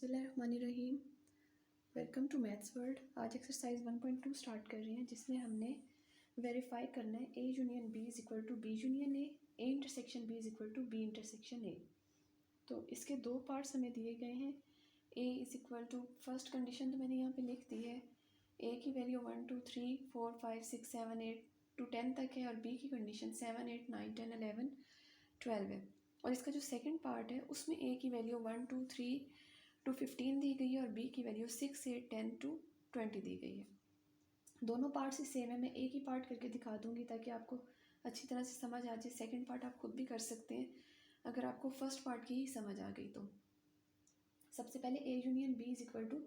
बिस्मिल्लाहिर्रहमानिर्रहीम। Welcome to maths world. आज exercise 1.2 start कर रहे हैं, जिसमें हमने वेरीफाई करना है A union B is equal to B union A intersection B is equal to B intersection A. तो इसके दो पार्ट्स हमें दिए गए हैं। A is equal to, first condition तो मैंने यहाँ पे लिख दी है, ए की वैल्यू 1 2 3 4 5 6 7 8 to 10 तक है, और बी की कंडीशन 7 8 9 10 11 12 है। और इसका जो सेकंड पार्ट है उसमें ए की वैल्यू 1 2 3 to 15 दी गई है, और बी की वैल्यू 6 8 10 to 20 दी गई है। दोनों पार्ट्स ही सेम है। मैं एक ही पार्ट करके दिखा दूंगी ताकि आपको अच्छी तरह से समझ आ जाए। सेकंड पार्ट आप खुद भी कर सकते हैं अगर आपको फर्स्ट पार्ट की ही समझ आ गई तो। सबसे पहले A union B is equal to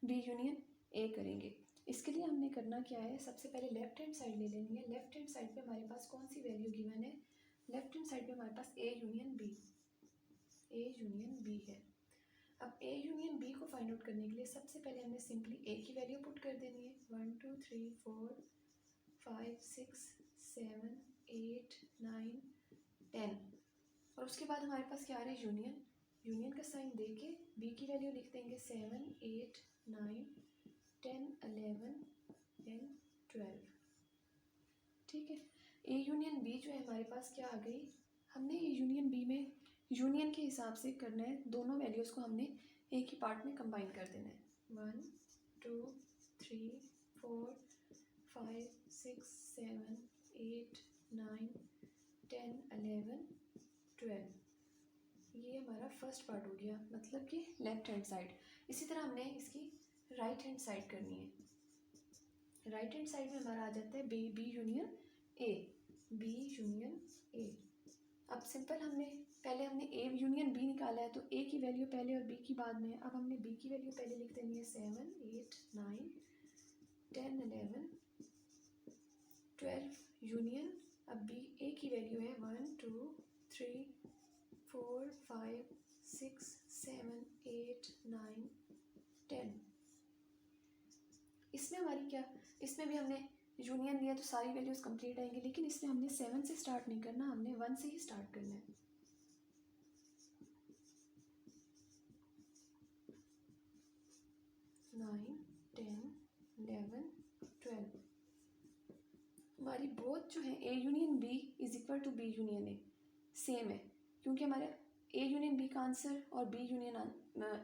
B union A करेंगे। इसके लिए हमने करना क्या है, सबसे पहले लेफ्ट हैंड साइड ले लेनी है। लेफ्ट हैंड साइड पे हमारे पास कौन सी वैल्यू गिवन है? लेफ्ट हैंड साइड पे हमारे पास ए यूनियन बी है। अब ए यूनियन बी को फाइंड आउट करने के लिए सबसे पहले हमने सिंपली ए की वैल्यू पुट कर देनी है। 1 2 3 4 5 6 7 8 9 10, और उसके बाद हमारे पास क्या आ रहा है? यूनियन का साइन दे के बी की वैल्यू लिख देंगे 7 8 9 10 11 एंड 12। ठीक है, ए यूनियन बी जो है हमारे पास क्या आ गई? हमने ए यूनियन बी में यूनियन के हिसाब से करना है। दोनों वैल्यूज़ को हमने एक ही पार्ट में कंबाइन कर देना है। 1 2 3 4 5 6 7 8 9 10 11 12। ये हमारा फर्स्ट पार्ट हो गया, मतलब कि लेफ्ट हैंड साइड। इसी तरह हमने इसकी राइट हैंड साइड करनी है। राइट हैंड साइड में हमारा आ जाता है बी यूनियन ए। अब सिंपल पहले हमने ए यूनियन बी निकाला है, तो ए की वैल्यू पहले और बी की बाद में। अब हमने बी की वैल्यू पहले लिख देनी है 7 8 9 10 11 12 यूनियन। अब बी ए की वैल्यू है 1 2 3 4 5 6 7 8 9 10। इसमें हमारी क्या, इसमें भी हमने यूनियन लिया तो सारी वैल्यूज़ कंप्लीट आएंगी, लेकिन इसमें हमने 7 से स्टार्ट नहीं करना, हमने 1 से ही स्टार्ट करना है। 9 10 11 12 हमारी बोथ जो है A union B is equal to B union A same है, क्योंकि हमारा ए यूनियन बी का आंसर और बी यूनियन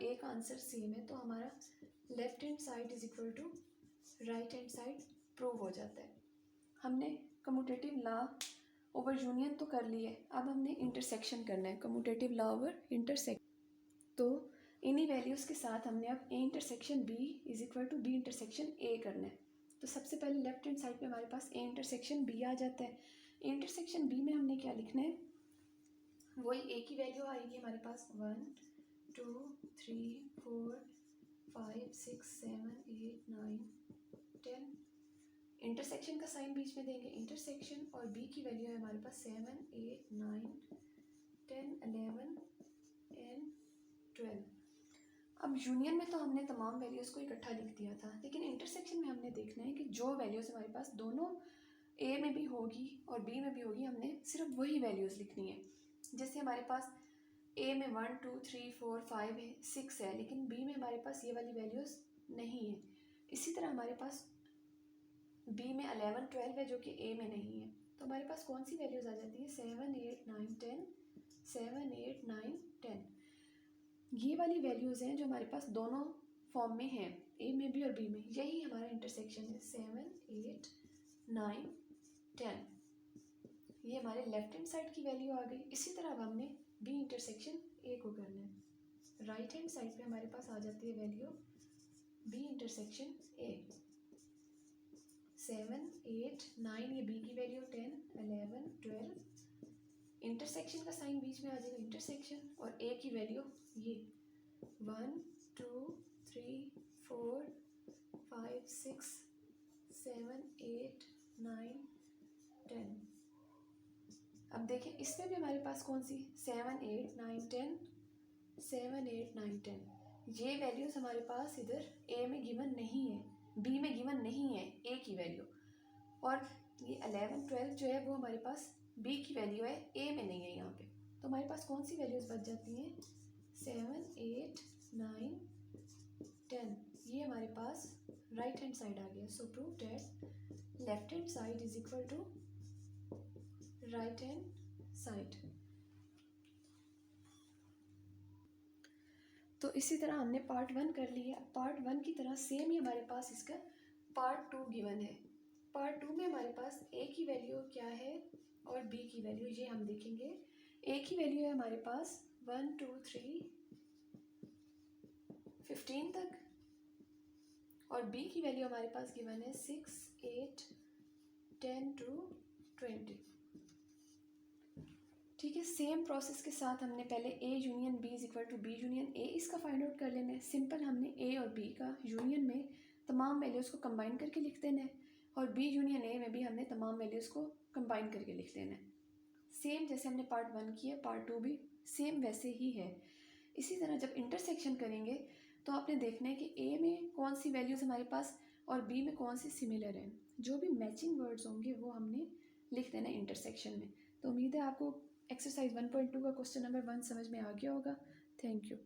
ए का आंसर सेम है। तो हमारा left hand side is equal to right hand side prove हो जाता है। हमने कम्यूटेटिव लॉ ओवर यूनियन तो कर ली है, अब हमने इंटरसेक्शन करना है। कम्यूटेटिव लॉ ओवर इंटरसेक्शन, तो इन्हीं वैल्यूज़ के साथ हमने अब A intersection B is equal to B intersection A करना है। तो सबसे पहले लेफ्ट हैंड साइड पे हमारे पास ए इंटरसेक्शन बी आ जाता है। ए इंटरसेक्शन बी में हमने क्या लिखना है? वही ए की वैल्यू आएगी हमारे पास 1 2 3 4 5 6 7 8 9 10। इंटरसेक्शन का साइन बीच में देंगे, इंटरसेक्शन, और बी की वैल्यू है हमारे पास 7 8 9 10 11 एंड 12। अब यूनियन में तो हमने तमाम वैल्यूज़ को इकट्ठा लिख दिया था, लेकिन इंटरसेक्शन में हमने देखना है कि जो वैल्यूज़ हमारे पास दोनों ए में भी होगी और बी में भी होगी, हमने सिर्फ वही वैल्यूज़ लिखनी है। जैसे हमारे पास ए में 1 2 3 4 5 है, 6 है, लेकिन बी में हमारे पास ये वाली वैल्यूज़ नहीं है। इसी तरह हमारे पास बी में 11 12 है, जो कि ए में नहीं है। तो हमारे पास कौन सी वैल्यूज़ आ जाती है? 7 8 9 10 7 8 9 10। ये वाली वैल्यूज़ हैं जो हमारे पास दोनों फॉर्म में हैं, ए में भी और बी में। यही हमारा इंटरसेक्शन है, 7 8 9 10। ये हमारे लेफ्ट हैंड साइड की वैल्यू आ गई। इसी तरह अब हमने बी इंटरसेक्शन ए को करना है। राइट हैंड साइड पे हमारे पास आ जाती है वैल्यू बी इंटरसेक्शन ए 7 8 9, ये बी की वैल्यू 10 11 12। इंटरसेक्शन का साइन बीच में आ जाएगा, इंटरसेक्शन, और ए की वैल्यू ये 1 2 3 4 5 6 7 8 9 10। अब देखें इसमें भी हमारे पास कौन सी 7 8 9 10 7 8 9 10। ये वैल्यूज़ हमारे पास इधर ए में गिवन नहीं है, बी में गिवन नहीं है ए की वैल्यू, और ये 11 12 जो है वो हमारे पास बी की वैल्यू है, ए में नहीं है यहाँ पे। तो हमारे पास कौन सी वैल्यूज़ बच जाती हैं? 7 8 9 राइट हैंड साइड आ गया. So prove that left hand side is equal to right hand side. तो इसी तरह हमने पार्ट 1 कर लिया. पार्ट 1 की तरह सेम ही हमारे पास इसका पार्ट 2 गिवन है. पार्ट 2 में हमारे पास ए की वैल्यू क्या है और बी की वैल्यू ये हम देखेंगे. ए की वैल्यू है हमारे पास 1 2 3 15 तक और बी की वैल्यू हमारे पास गिवन है 6 8 10 to 20. ठीक है. सेम प्रोसेस के साथ हमने पहले A union B is equal to B union A इसका फाइंड आउट कर लेना है. सिंपल हमने ए और बी का यूनियन में तमाम वैल्यूज़ को कंबाइन करके लिख देना है और बी यूनियन ए में भी हमने तमाम वैल्यूज़ को कंबाइन करके लिख देना है. सेम जैसे हमने पार्ट 1 किया पार्ट 2 भी सेम वैसे ही है. इसी तरह जब इंटरसेक्शन करेंगे तो आपने देखना है कि ए में कौन सी वैल्यूज़ हमारे पास और बी में कौन सी सिमिलर हैं. जो भी मैचिंग वर्ड्स होंगे वो हमने लिख देना है इंटरसेक्शन में. तो उम्मीद है आपको एक्सरसाइज 1.2 का क्वेश्चन नंबर 1 समझ में आ गया होगा. Thank you.